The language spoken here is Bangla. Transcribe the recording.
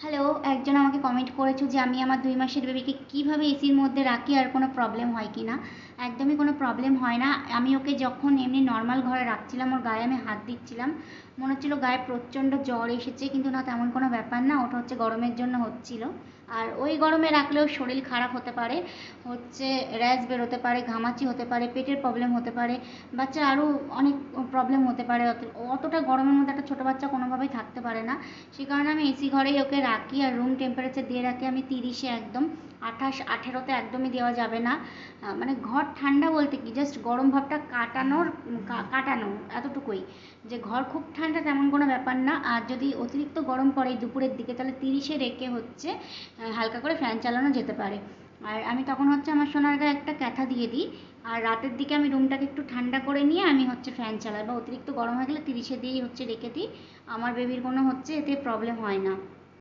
হ্যালো, একজন আমাকে কমেন্ট করেছো যে আমি আমার ২ মাসের বেবিকে কীভাবে এসির মধ্যে রাখি আর কোনো প্রবলেম হয় কি না। একদমই কোনো প্রবলেম হয় না। আমি ওকে যখন এমনি নর্মাল ঘরে রাখছিলাম, ওর গায়ে আমি হাত দিচ্ছিলাম, মনে হচ্ছিলো গায়ে প্রচণ্ড জ্বর এসেছে, কিন্তু না, তেমন কোনো ব্যাপার না, ওটা হচ্ছে গরমের জন্য হচ্ছিলো। আর ওই গরমে রাখলেও শরীর খারাপ হতে পারে, হচ্ছে র্যাশ বেরোতে পারে, ঘামাচি হতে পারে, পেটের প্রবলেম হতে পারে, বাচ্চার আরও অনেক প্রবলেম হতে পারে। অতটা গরমের মধ্যে একটা ছোটো বাচ্চা কোনোভাবেই থাকতে পারে না। সে কারণে আমি এসি ঘরেই ওকে রাখি, আর রুম টেম্পারেচার দিয়ে রাখি আমি 30-এ একদম। 28-18-তে একদমই দেওয়া যাবে না। মানে ঘর ঠান্ডা বলতে কি, জাস্ট গরম ভাবটা কাটানো এতটুকুই। যে ঘর খুব ঠান্ডা তেমন কোনো ব্যাপার না। আর যদি অতিরিক্ত গরম পড়ে দুপুরের দিকে, তাহলে 30-এ রেখে হচ্ছে হালকা করে ফ্যান চালানো যেতে পারে। আর আমি তখন হচ্ছে আমার সোনার গায়ে একটা ক্যাথা দিয়ে দিই। আর রাতের দিকে আমি রুমটাকে একটু ঠান্ডা করে নিয়ে আমি হচ্ছে ফ্যান চালাই, বা অতিরিক্ত গরম হয়ে গেলে 30-এ দিয়েই হচ্ছে রেখে দিই। আমার বেবির কোনো হচ্ছে এতে প্রবলেম হয় না।